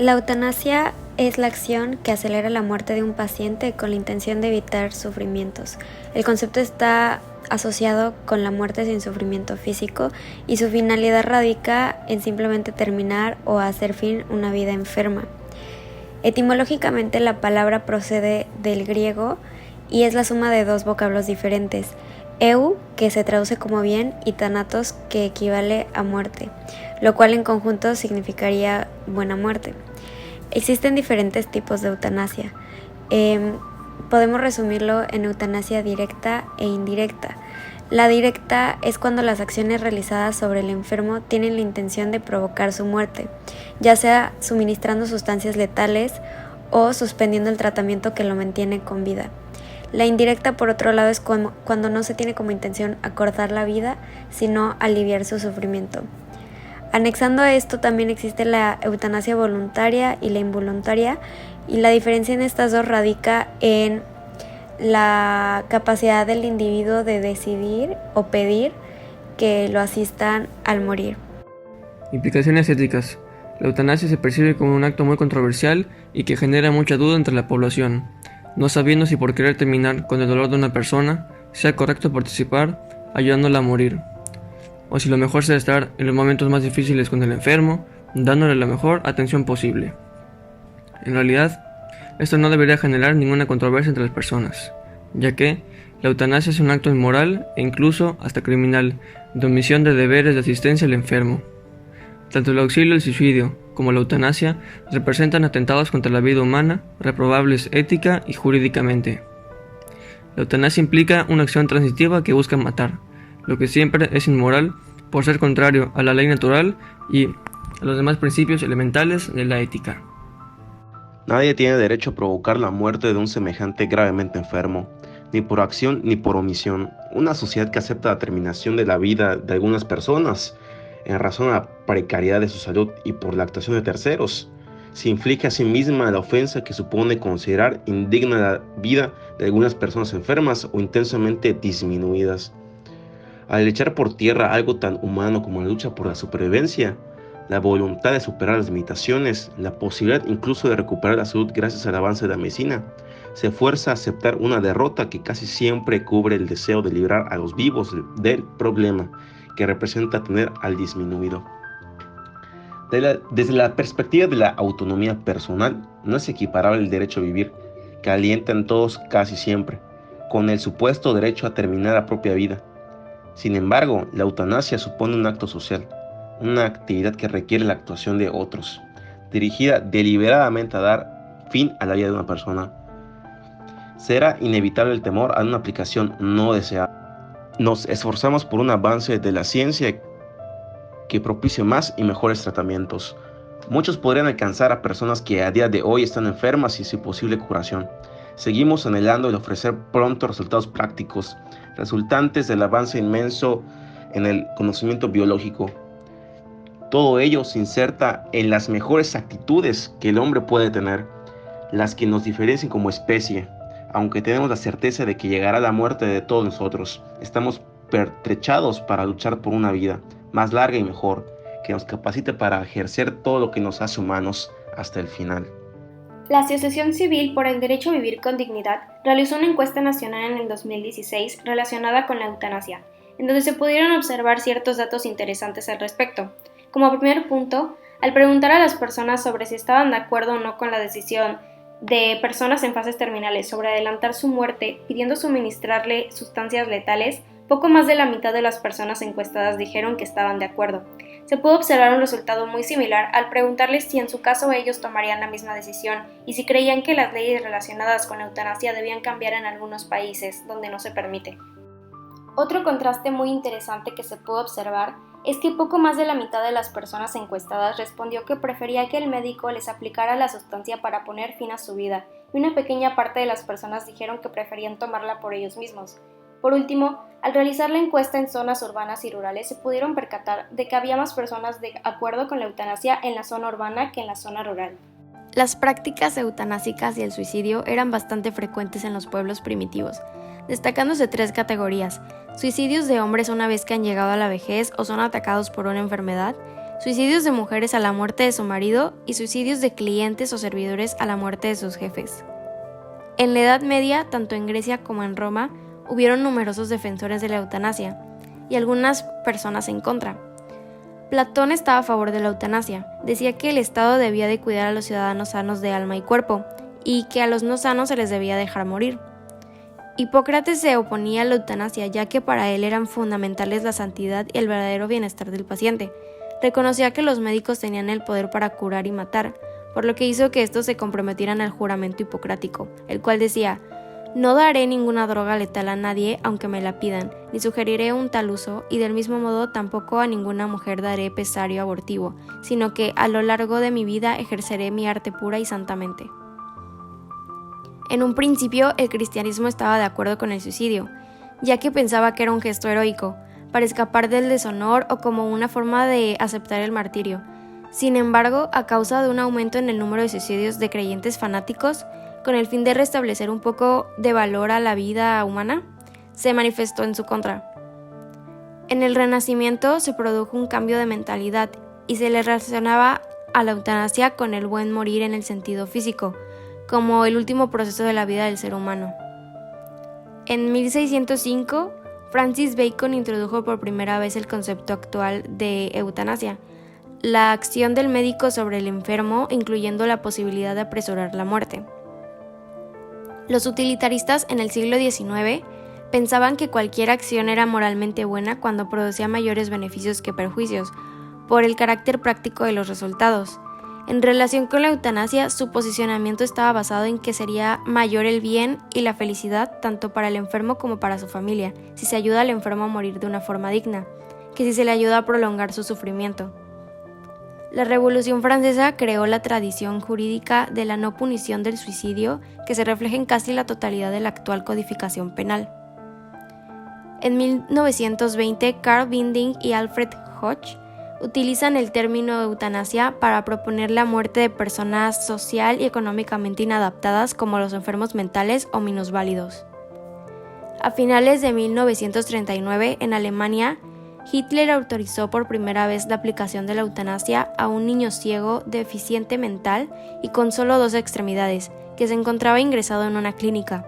La eutanasia es la acción que acelera la muerte de un paciente con la intención de evitar sufrimientos. El concepto está asociado con la muerte sin sufrimiento físico y su finalidad radica en simplemente terminar o hacer fin una vida enferma. Etimológicamente la palabra procede del griego y es la suma de dos vocablos diferentes, eu, que se traduce como bien, y thanatos, que equivale a muerte, lo cual en conjunto significaría buena muerte. Existen diferentes tipos de eutanasia. Podemos resumirlo en eutanasia directa e indirecta. La directa es cuando las acciones realizadas sobre el enfermo tienen la intención de provocar su muerte, ya sea suministrando sustancias letales o suspendiendo el tratamiento que lo mantiene con vida. La indirecta, por otro lado, es cuando no se tiene como intención acortar la vida, sino aliviar su sufrimiento. Anexando a esto también existe la eutanasia voluntaria y la involuntaria, y la diferencia en estas dos radica en la capacidad del individuo de decidir o pedir que lo asistan al morir. Implicaciones éticas. La eutanasia se percibe como un acto muy controversial y que genera mucha duda entre la población, no sabiendo si por querer terminar con el dolor de una persona sea correcto participar ayudándola a morir, o si lo mejor será estar en los momentos más difíciles con el enfermo, dándole la mejor atención posible. En realidad, esto no debería generar ninguna controversia entre las personas, ya que la eutanasia es un acto inmoral e incluso hasta criminal, de omisión de deberes de asistencia al enfermo. Tanto el auxilio al suicidio como la eutanasia representan atentados contra la vida humana, reprobables ética y jurídicamente. La eutanasia implica una acción transitiva que busca matar, lo que siempre es inmoral por ser contrario a la ley natural y a los demás principios elementales de la ética. Nadie tiene derecho a provocar la muerte de un semejante gravemente enfermo, ni por acción ni por omisión. Una sociedad que acepta la terminación de la vida de algunas personas en razón a la precariedad de su salud y por la actuación de terceros, se inflige a sí misma la ofensa que supone considerar indigna la vida de algunas personas enfermas o intensamente disminuidas. Al echar por tierra algo tan humano como la lucha por la supervivencia, la voluntad de superar las limitaciones, la posibilidad incluso de recuperar la salud gracias al avance de la medicina, se fuerza a aceptar una derrota que casi siempre cubre el deseo de librar a los vivos del problema que representa tener al disminuido. Desde la perspectiva de la autonomía personal, no es equiparable el derecho a vivir, que alientan todos casi siempre, con el supuesto derecho a terminar la propia vida. Sin embargo, la eutanasia supone un acto social, una actividad que requiere la actuación de otros, dirigida deliberadamente a dar fin a la vida de una persona. Será inevitable el temor a una aplicación no deseada. Nos esforzamos por un avance de la ciencia que propicie más y mejores tratamientos. Muchos podrían alcanzar a personas que a día de hoy están enfermas y sin posible curación. Seguimos anhelando el ofrecer pronto resultados prácticos, resultantes del avance inmenso en el conocimiento biológico. Todo ello se inserta en las mejores actitudes que el hombre puede tener, las que nos diferencian como especie. Aunque tenemos la certeza de que llegará la muerte de todos nosotros, estamos pertrechados para luchar por una vida más larga y mejor, que nos capacite para ejercer todo lo que nos hace humanos hasta el final. La Asociación Civil por el Derecho a Vivir con Dignidad realizó una encuesta nacional en el 2016 relacionada con la eutanasia, en donde se pudieron observar ciertos datos interesantes al respecto. Como primer punto, al preguntar a las personas sobre si estaban de acuerdo o no con la decisión de personas en fases terminales sobre adelantar su muerte pidiendo suministrarle sustancias letales, poco más de la mitad de las personas encuestadas dijeron que estaban de acuerdo. Se pudo observar un resultado muy similar al preguntarles si en su caso ellos tomarían la misma decisión y si creían que las leyes relacionadas con la eutanasia debían cambiar en algunos países donde no se permite. Otro contraste muy interesante que se pudo observar es que poco más de la mitad de las personas encuestadas respondió que prefería que el médico les aplicara la sustancia para poner fin a su vida, y una pequeña parte de las personas dijeron que preferían tomarla por ellos mismos. Por último, al realizar la encuesta en zonas urbanas y rurales se pudieron percatar de que había más personas de acuerdo con la eutanasia en la zona urbana que en la zona rural. Las prácticas eutanásicas y el suicidio eran bastante frecuentes en los pueblos primitivos, destacándose 3 categorías: suicidios de hombres una vez que han llegado a la vejez o son atacados por una enfermedad, suicidios de mujeres a la muerte de su marido y suicidios de clientes o servidores a la muerte de sus jefes. En la Edad Media, tanto en Grecia como en Roma, hubieron numerosos defensores de la eutanasia y algunas personas en contra. Platón estaba a favor de la eutanasia, decía que el Estado debía de cuidar a los ciudadanos sanos de alma y cuerpo, y que a los no sanos se les debía dejar morir. Hipócrates se oponía a la eutanasia ya que para él eran fundamentales la santidad y el verdadero bienestar del paciente. Reconocía que los médicos tenían el poder para curar y matar, por lo que hizo que estos se comprometieran al juramento hipocrático, el cual decía: no daré ninguna droga letal a nadie aunque me la pidan, ni sugeriré un tal uso, y del mismo modo tampoco a ninguna mujer daré pesario abortivo, sino que a lo largo de mi vida ejerceré mi arte pura y santamente. En un principio, el cristianismo estaba de acuerdo con el suicidio, ya que pensaba que era un gesto heroico, para escapar del deshonor o como una forma de aceptar el martirio. Sin embargo, a causa de un aumento en el número de suicidios de creyentes fanáticos, con el fin de restablecer un poco de valor a la vida humana, se manifestó en su contra. En el Renacimiento se produjo un cambio de mentalidad y se le relacionaba a la eutanasia con el buen morir en el sentido físico, como el último proceso de la vida del ser humano. En 1605, Francis Bacon introdujo por primera vez el concepto actual de eutanasia, la acción del médico sobre el enfermo, incluyendo la posibilidad de apresurar la muerte. Los utilitaristas en el siglo XIX pensaban que cualquier acción era moralmente buena cuando producía mayores beneficios que perjuicios, por el carácter práctico de los resultados. En relación con la eutanasia, su posicionamiento estaba basado en que sería mayor el bien y la felicidad tanto para el enfermo como para su familia, si se ayuda al enfermo a morir de una forma digna, que si se le ayuda a prolongar su sufrimiento. La Revolución Francesa creó la tradición jurídica de la no punición del suicidio, que se refleja en casi la totalidad de la actual codificación penal. En 1920, Carl Binding y Alfred Hodge utilizan el término eutanasia para proponer la muerte de personas social y económicamente inadaptadas como los enfermos mentales o minusválidos. A finales de 1939, en Alemania, Hitler autorizó por primera vez la aplicación de la eutanasia a un niño ciego, deficiente mental y con solo 2 extremidades, que se encontraba ingresado en una clínica.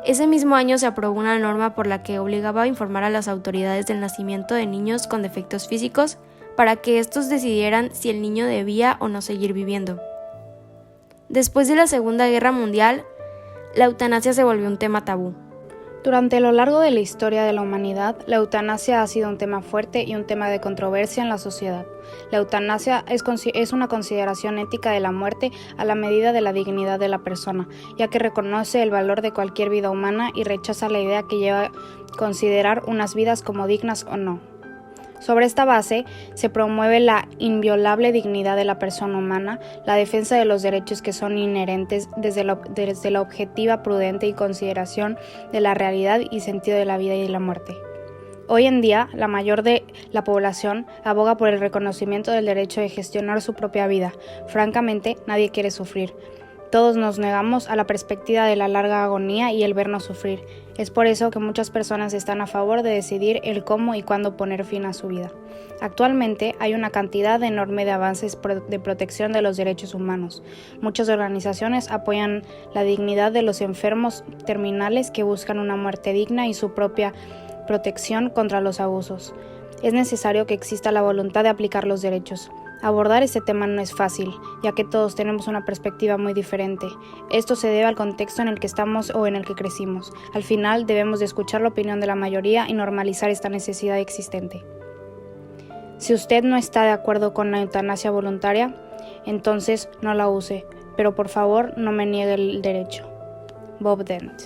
Ese mismo año se aprobó una norma por la que obligaba a informar a las autoridades del nacimiento de niños con defectos físicos para que estos decidieran si el niño debía o no seguir viviendo. Después de la Segunda Guerra Mundial, la eutanasia se volvió un tema tabú. Durante lo largo de la historia de la humanidad, la eutanasia ha sido un tema fuerte y un tema de controversia en la sociedad. La eutanasia es una consideración ética de la muerte a la medida de la dignidad de la persona, ya que reconoce el valor de cualquier vida humana y rechaza la idea que lleva a considerar unas vidas como dignas o no. Sobre esta base, se promueve la inviolable dignidad de la persona humana, la defensa de los derechos que son inherentes desde la objetiva, prudente y consideración de la realidad y sentido de la vida y la muerte. Hoy en día, la mayor de la población aboga por el reconocimiento del derecho de gestionar su propia vida. Francamente, nadie quiere sufrir. Todos nos negamos a la perspectiva de la larga agonía y el vernos sufrir. Es por eso que muchas personas están a favor de decidir el cómo y cuándo poner fin a su vida. Actualmente hay una cantidad enorme de avances de protección de los derechos humanos. Muchas organizaciones apoyan la dignidad de los enfermos terminales que buscan una muerte digna y su propia protección contra los abusos. Es necesario que exista la voluntad de aplicar los derechos. Abordar este tema no es fácil, ya que todos tenemos una perspectiva muy diferente. Esto se debe al contexto en el que estamos o en el que crecimos. Al final, debemos de escuchar la opinión de la mayoría y normalizar esta necesidad existente. Si usted no está de acuerdo con la eutanasia voluntaria, entonces no la use, pero por favor no me niegue el derecho. Bob Dent.